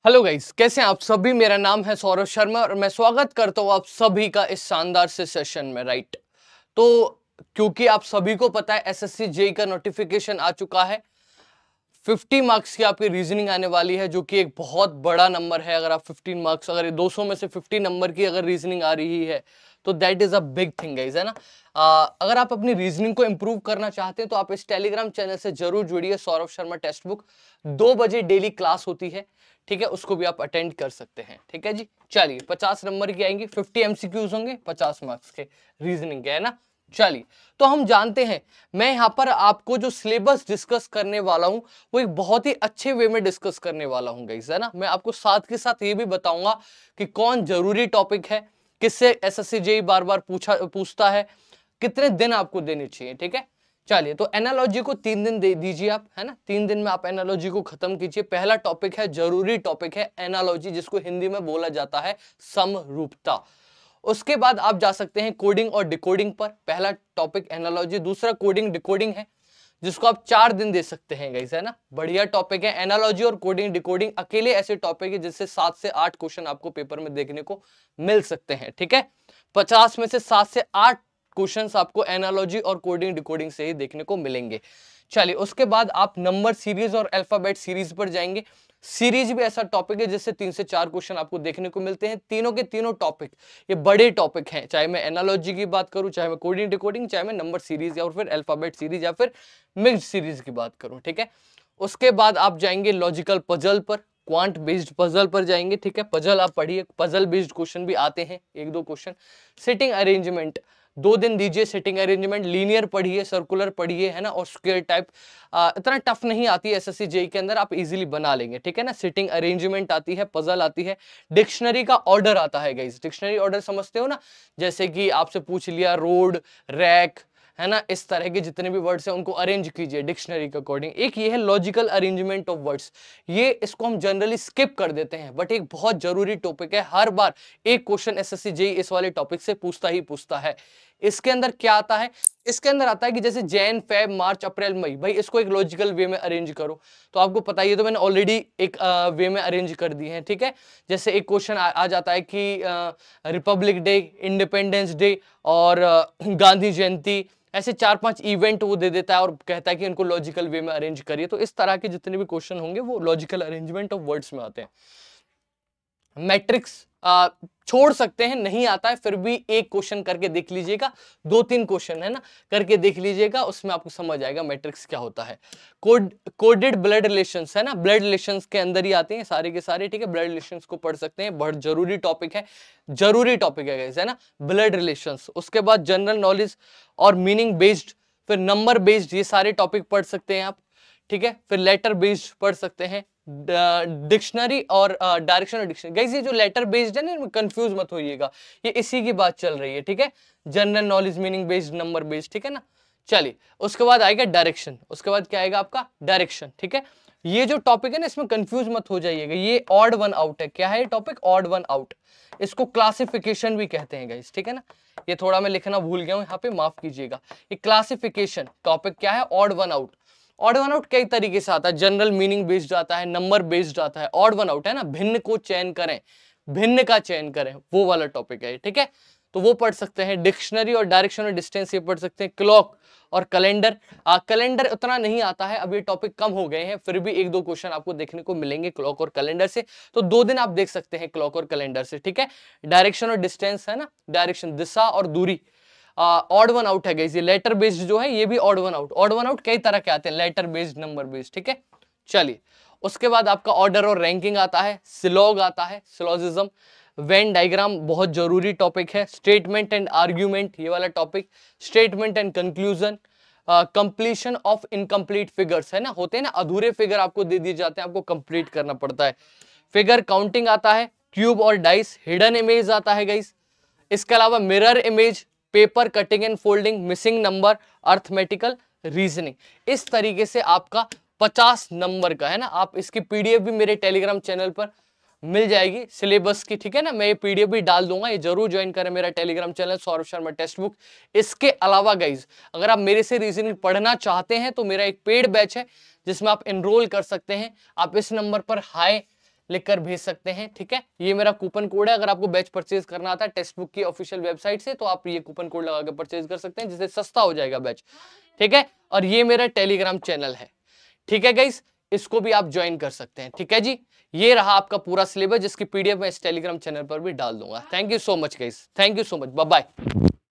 Hello guys, कैसे हैं आप सभी। मेरा नाम है सौरभ शर्मा और मैं स्वागत करता हूं आप सभी का इस शानदार से सेशन में। राइट, तो क्योंकि आप सभी को पता है एसएससी जेई का नोटिफिकेशन आ चुका है। 50 मार्क्स की आपकी रीजनिंग आने वाली है, जो कि एक बहुत बड़ा नंबर है। अगर आप 15 मार्क्स, अगर 200 में से 50 नंबर की अगर रीजनिंग आ रही है तो that is a big thing guys, है ना। अगर आप अपनी रीजनिंग को इंप्रूव करना चाहते हैं तो आप इस टेलीग्राम चैनल से जरूर जुड़िए। सौरभ शर्मा टेक्स्ट बुक 2 बजे डेली क्लास होती है, ठीक है, उसको भी आप अटेंड कर सकते हैं। ठीक है जी, चलिए 50 नंबर की आएंगी, 50 एमसीक्यूज होंगे 50 मार्क्स के रीजनिंग के, है ना। चलिए, तो हम जानते हैं, मैं यहां पर आपको जो सिलेबस डिस्कस करने वाला हूं वो एक बहुत ही अच्छे वे में डिस्कस करने वाला हूं गाइस, है ना। मैं आपको साथ के साथ ये भी बताऊंगा कि कौन जरूरी टॉपिक है, किससे एसएससी जेई बार बार पूछता है, कितने दिन आपको देने चाहिए। ठीक है, चलिए, तो एनालॉजी को 3 दिन दे दीजिए आप, है ना। 3 दिन में आप एनालॉजी को खत्म कीजिए। पहला टॉपिक है, जरूरी टॉपिक है एनालॉजी, जिसको हिंदी में बोला जाता है समरूपता। उसके बाद आप जा सकते हैं कोडिंग और डिकोडिंग पर। पहला टॉपिक एनालॉजी, दूसरा कोडिंग डिकोडिंग है, जिसको आप 4 दिन दे सकते हैं गाइस, है ना। बढ़िया टॉपिक है एनालॉजी और कोडिंग डिकोडिंग, अकेले ऐसे टॉपिक है जिससे 7 से 8 क्वेश्चन आपको पेपर में देखने को मिल सकते हैं। ठीक है, 50 में से 7 से 8 क्वेश्चंस आपको एनालॉजी और कोडिंग डिकोडिंग से ही देखने को मिलेंगे। चलिए, उसके बाद आप नंबर सीरीज और अल्फाबेट सीरीज पर जाएंगे। सीरीज भी ऐसा टॉपिक है जिससे 3 से 4 क्वेश्चन आपको देखने को मिलते हैं। तीनों के तीनों टॉपिक ये बड़े टॉपिक हैं, चाहे मैं एनालॉजी की बात करूं, चाहे मैं कोडिंग डिकोडिंग, चाहे मैं नंबर सीरीज या फिर अल्फाबेट सीरीज या फिर मिक्स्ड सीरीज की बात करूं। ठीक है, उसके बाद आप जाएंगे लॉजिकल पजल पर, क्वांट बेस्ड पजल पर जाएंगे। ठीक है, पजल आप पढ़िए, पजल बेस्ड क्वेश्चन भी आते हैं 1-2 क्वेश्चन। सिटिंग अरेंजमेंट 2 दिन दीजिए। सिटिंग अरेंजमेंट लीनियर पढ़िए, सर्कुलर पढ़िए, है ना, और स्क्वायर टाइप इतना टफ नहीं आती है एसएससी जेई के अंदर, आप इजीली बना लेंगे। ठीक है ना, सिटिंग अरेंजमेंट आती है, पजल आती है, डिक्शनरी का ऑर्डर आता है गाइस। डिक्शनरी ऑर्डर समझते हो ना, जैसे कि आपसे पूछ लिया रोड, रैक, है ना, इस तरह के जितने भी वर्ड्स हैं उनको अरेंज कीजिए डिक्शनरी के अकॉर्डिंग। एक ये है लॉजिकल अरेंजमेंट ऑफ वर्ड्स, ये इसको हम जनरली स्किप कर देते हैं, बट एक बहुत जरूरी टॉपिक है। हर बार एक क्वेश्चन एसएससी जेई इस वाले टॉपिक से पूछता ही पूछता है। इसके अंदर क्या आता है, इसके अंदर आता है कि जैसे जैन, फेब, मार्च, अप्रैल, मई, भाई इसको एक लॉजिकल वे में अरेंज करो। तो आपको पता ही है, तो मैंने ऑलरेडी एक वे में अरेंज कर दिए हैं। ठीक है, जैसे एक क्वेश्चन आ जाता है कि रिपब्लिक डे, इंडिपेंडेंस डे और गांधी जयंती, ऐसे 4-5 इवेंट वो दे देता है और कहता है कि इनको लॉजिकल वे में अरेंज करिए। तो इस तरह के जितने भी क्वेश्चन होंगे वो लॉजिकल अरेंजमेंट ऑफ वर्ड्स में आते हैं। मैट्रिक्स छोड़ सकते हैं, नहीं आता है फिर भी एक क्वेश्चन करके देख लीजिएगा, 2-3 क्वेश्चन है ना, करके देख लीजिएगा, उसमें आपको समझ आएगा मैट्रिक्स क्या होता है। कोडेड ब्लड रिलेशंस, है ना, ब्लड रिलेशंस के अंदर ही आते हैं सारे के सारे। ठीक है, ब्लड रिलेशंस को पढ़ सकते हैं, बहुत जरूरी टॉपिक है, जरूरी टॉपिक है गाइस, है ना, ब्लड रिलेशंस। उसके बाद जनरल नॉलेज और मीनिंग बेस्ड, फिर नंबर बेस्ड, ये सारे टॉपिक पढ़ सकते हैं आप। ठीक है, फिर लेटर बेस्ड पढ़ सकते हैं, डिक्शनरी और डायरेक्शनल डिक्शनरी। गाइस ये जो लेटर बेस्ड है ना, कंफ्यूज मत होइएगा, ये इसी की बात चल रही है। ठीक है, general knowledge, meaning based, number based. ठीक है ना, चलिए, उसके बाद आएगा डायरेक्शन। उसके बाद क्या आएगा आपका डायरेक्शन। ठीक है, ये जो टॉपिक है ना, इसमें कंफ्यूज मत हो जाइएगा, ये ऑड वन आउट है। क्या है ये टॉपिक? Odd one out. इसको क्लासिफिकेशन भी कहते हैं गाइस। ठीक है ना, ये थोड़ा मैं लिखना भूल गया हूं यहाँ पे, माफ कीजिएगा। ये क्लासिफिकेशन टॉपिक क्या है? Odd one out. Odd one out कई तरीके से आता है, जनरल मीनिंग बेस्ड आता है, नंबर बेस्ड आता है। ऑड वन आउट है ना, भिन्न को चयन करें, भिन्न का चयन करें, वो वाला टॉपिक है। ठीक है, तो वो पढ़ सकते हैं। डिक्शनरी और डायरेक्शन और डिस्टेंस ये पढ़ सकते हैं। क्लॉक और कैलेंडर, कैलेंडर उतना नहीं आता है, अब ये टॉपिक कम हो गए हैं, फिर भी 1-2 क्वेश्चन आपको देखने को मिलेंगे क्लॉक और कैलेंडर से, तो 2 दिन आप देख सकते हैं क्लॉक और कैलेंडर से। ठीक है, डायरेक्शन और डिस्टेंस, है ना, डायरेक्शन दिशा और दूरी, ऑड वन आउट है गाइस। ये लेटर बेस्ड जो है ये भी odd one out. Odd one out कई तरह के आते हैं, लेटर बेस्ड, नंबर बेस्ड। ठीक है, चलिए, उसके बाद आपका ऑर्डर और रैंकिंग आता है, सिलॉग आता है, सिलोजिज्म, वेन डायग्राम बहुत जरूरी टॉपिक है, स्टेटमेंट एंड आर्ग्यूमेंट ये वाला topic, statement and conclusion, completion of incomplete figures, है ना, होते हैं ना अधूरे फिगर आपको दे दिए जाते हैं, आपको कंप्लीट करना पड़ता है। फिगर काउंटिंग आता है, क्यूब और डाइस, हिडन इमेज आता है गाइस। इसके अलावा mirror image, paper cutting and folding, missing number, arithmetical reasoning. इस तरीके से आपका 50 नंबर का, है ना, आप इसकी पीडीएफ भी मेरे टेलीग्राम चैनल पर मिल जाएगी सिलेबस की। ठीक है ना, मैं ये पीडीएफ भी डाल दूंगा, ये जरूर ज्वाइन करें मेरा Telegram channel Saurabh Sharma text book. इसके अलावा गाइज, अगर आप मेरे से रीजनिंग पढ़ना चाहते हैं तो मेरा एक पेड बैच है जिसमें आप एनरोल कर सकते हैं। आप इस नंबर पर हाय लिखकर भेज सकते हैं, ठीक है। ये मेरा कूपन कोड है, अगर आपको बैच परचेज करना आता है टेक्स्ट बुक की ऑफिशियल वेबसाइट से तो आप ये कूपन कोड लगा के परचेज कर सकते हैं, जिससे सस्ता हो जाएगा बैच, ठीक है। और ये मेरा टेलीग्राम चैनल है, ठीक है गाइस, इसको भी आप ज्वाइन कर सकते हैं, ठीक है जी। ये रहा आपका पूरा सिलेबस, जिसकी पीडीएफ मैं इस टेलीग्राम चैनल पर भी डाल दूंगा। Thank you so much guys, thank you so much, bye bye.